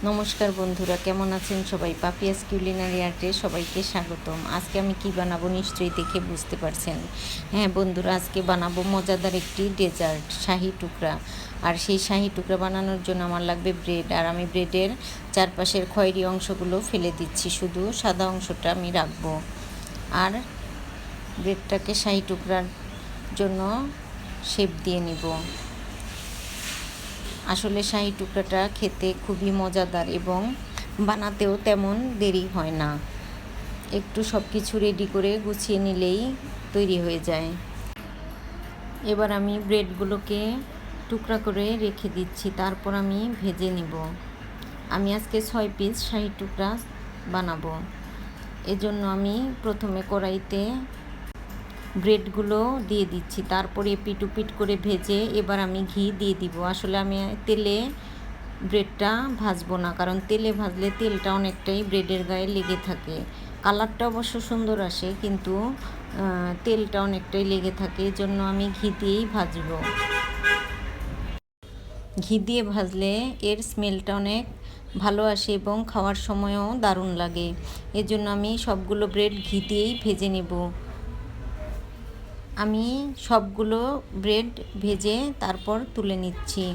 নমস্কার বন্ধুরা, কেমন আছেন সবাই? পাপিয়াস কুলিনারি আর্টে সবাইকে স্বাগতম। আজকে আমি কি বানাবো নিশ্চয়ই দেখে বুঝতে পারছেন। হ্যাঁ বন্ধুরা, আজকে বানাবো মজাদার একটি ডেজার্ট, শাহি টুকরা। আর সেই শাহি টুকরা বানানোর জন্য আমার লাগবে ব্রেড। আর আমি ব্রেডের চারপাশের খয়েরি অংশগুলো ফেলে দিচ্ছি, শুধু সাদা অংশটা আমি রাখবো। আর ব্রেডটাকে শাহি টুকরার জন্য শেপ দিয়ে নিব। আসলে শাহি টুকরাটা খেতে খুবই মজাদার এবং বানাতেও তেমন দেরি হয় না। একটু সব কিছু রেডি করে গুছিয়ে নিলেই তৈরি হয়ে যায়। এবার আমি ব্রেডগুলোকে টুকরা করে রেখে দিচ্ছি, তারপর আমি ভেজে নিব। আমি আজকে 6 পিস শাহি টুকরা বানাবো। এজন্য আমি প্রথমে কড়াইতে ব্রেডগুলো দিয়ে দিচ্ছি, তারপরে এপিট ওপিট করে ভেজে এবার আমি ঘি দিয়ে দিব। আসলে আমি তেলে ব্রেডটা ভাজবো না, কারণ তেলে ভাজলে তেলটা অনেকটাই ব্রেডের গায়ে লেগে থাকে। কালারটা অবশ্য সুন্দর আসে, কিন্তু তেলটা অনেকটাই লেগে থাকে। এই জন্য আমি ঘি দিয়েই ভাজবো। ঘি দিয়ে ভাজলে এর স্মেলটা অনেক ভালো আসে এবং খাওয়ার সময়ও দারুণ লাগে। এজন্য আমি সবগুলো ব্রেড ঘি দিয়েই ভেজে নেব। আমি সবগুলো ব্রেড ভেজে তারপর তুলে নিচ্ছি।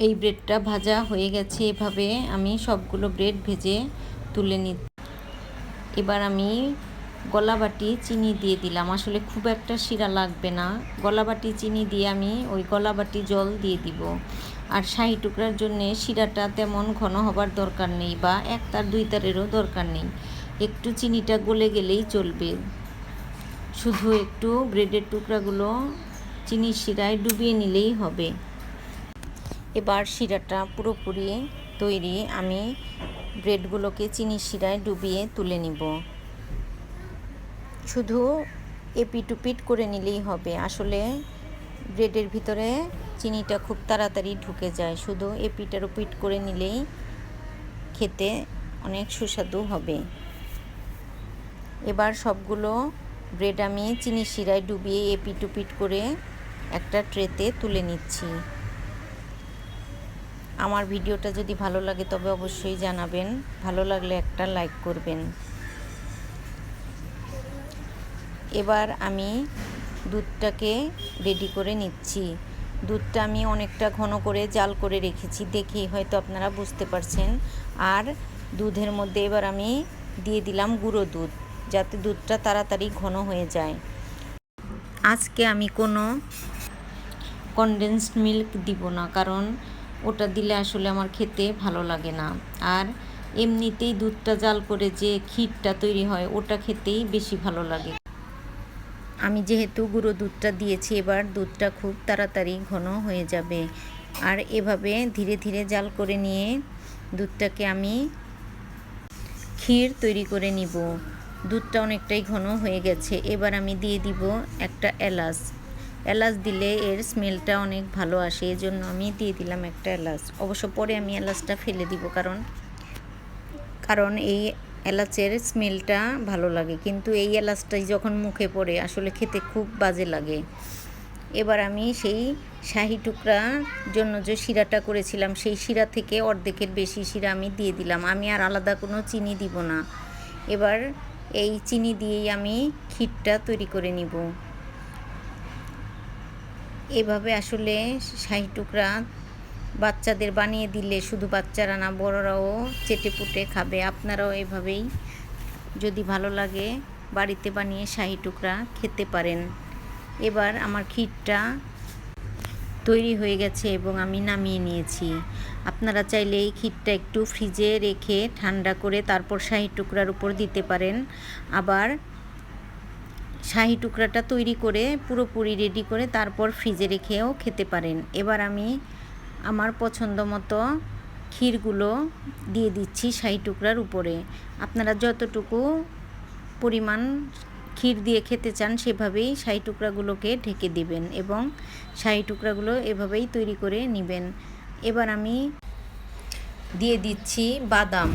এই ব্রেডটা ভাজা হয়ে গেছে। এভাবে আমি সবগুলো ব্রেড ভেজে তুলে নিচ্ছি। এবার আমি গলাবাটি চিনি দিয়ে দিলাম। আসলে খুব একটা শিরা লাগবে না, গলাবাটি চিনি দিয়ে আমি ওই গলাবাটি জল দিয়ে দিব। আর শাহি টুকরার জন্যে শিরাটা তেমন ঘন হবার দরকার নেই, বা 1 তার 2 তারেরও দরকার নেই। একটু চিনিটা গলে গেলেই চলবে। শুধু একটু ব্রেডের টুকরাগুলো চিনির শিরায় ডুবিয়ে নিলেই হবে। এবার শিরাটা পুরোপুরি তৈরি। আমি ব্রেডগুলোকে চিনির শিরায় ডুবিয়ে তুলে নিব। শুধু এপিট ওপিট করে নিলেই হবে। আসলে ব্রেডের ভিতরে চিনিটা খুব তাড়াতাড়ি ঢুকে যায়। শুধু এপিট আর ওপিট করে নিলেই খেতে অনেক সুস্বাদু হবে। এবার সবগুলো ব্রেড আমি চিনির শিরায় ডুবিয়ে এপিট ওপিট করে একটা ট্রেতে তুলে নিচ্ছি। আমার ভিডিওটা যদি ভালো লাগে তবে অবশ্যই জানাবেন, ভালো লাগলে একটা লাইক করবেন। এবার আমি দুধটাকে রেডি করে নিচ্ছি। দুধটা আমি অনেকটা ঘন করে জাল করে রেখেছি, দেখেই হয়তো আপনারা বুঝতে পারছেন। আর দুধের মধ্যে এবার আমি দিয়ে দিলাম গুঁড়ো দুধ, যাতে দুধটা তাড়াতাড়ি ঘন হয়ে যায়। আজকে আমি কোনো কনডেন্সড মিল্ক দিব না, কারণ ওটা দিলে আসলে আমার খেতে ভালো লাগে না। আর এমনিতেই দুধটা জাল করে যে ক্ষীরটা তৈরি হয় ওটা খেতেই বেশি ভালো লাগে। আমি যেহেতু গুঁড়ো দুধটা দিয়েছি, এবার দুধটা খুব তাড়াতাড়ি ঘন হয়ে যাবে। আর এভাবে ধীরে ধীরে জাল করে নিয়ে দুধটাকে আমি ক্ষীর তৈরি করে নিব। দুধটা অনেকটাই ঘন হয়ে গেছে। এবার আমি দিয়ে দিব একটা এলাচ। এলাচ দিলে এর স্মেলটা অনেক ভালো আসে, এজন্য আমি দিয়ে দিলাম একটা এলাচ। অবশ্য পরে আমি এলাচটা ফেলে দিব, কারণ এই এলাচের স্মেলটা ভালো লাগে, কিন্তু এই এলাচটাই যখন মুখে পড়ে আসলে খেতে খুব বাজে লাগে। এবার আমি সেই শাহি টুকরার জন্য যে শিরাটা করেছিলাম সেই শিরা থেকে অর্ধেকের বেশি শিরা আমি দিয়ে দিলাম। আমি আর আলাদা কোনো চিনি দিব না। এবার এই চিনি দিয়েই আমি ক্ষীরটা তৈরি করে নিব। এভাবে আসলে শাহি টুকরা বাচ্চাদের বানিয়ে দিলে শুধু বাচ্চারা না, বড়রাও চেটেপুটে খাবে। আপনারাও এভাবেই যদি ভালো লাগে বাড়িতে বানিয়ে শাহি টুকরা খেতে পারেন। এবার আমার ক্ষীরটা তৈরি হয়ে গেছে এবং আমি নামিয়ে নিয়েছি। আপনারা চাইলে এই ক্ষীরটা একটু ফ্রিজে রেখে ঠান্ডা করে তারপর শাহি টুকরার উপর দিতে পারেন। আবার শাহি টুকরাটা তৈরি করে পুরোপুরি রেডি করে তারপর ফ্রিজে রেখেও খেতে পারেন। এবার আমি আমার পছন্দ মতো ক্ষীরগুলো দিয়ে দিচ্ছি শাহি টুকরার উপরে। আপনারা যতটুকু পরিমাণ ক্ষীর দিয়ে খেতে চান সেভাবেই শাহি টুকরাগুলোকে ঢেকে দিবেন এবং শাহি টুকরাগুলো এভাবেই তৈরি করে নেবেন। এবার আমি দিয়ে দিচ্ছি বাদাম।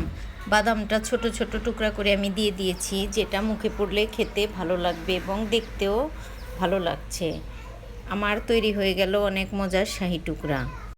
বাদামটা ছোট ছোট টুকরা করে আমি দিয়ে দিয়েছি, যেটা মুখে পড়লে খেতে ভালো লাগবে এবং দেখতেও ভালো লাগছে। আমার তৈরি হয়ে গেল অনেক মজার শাহি টুকরা।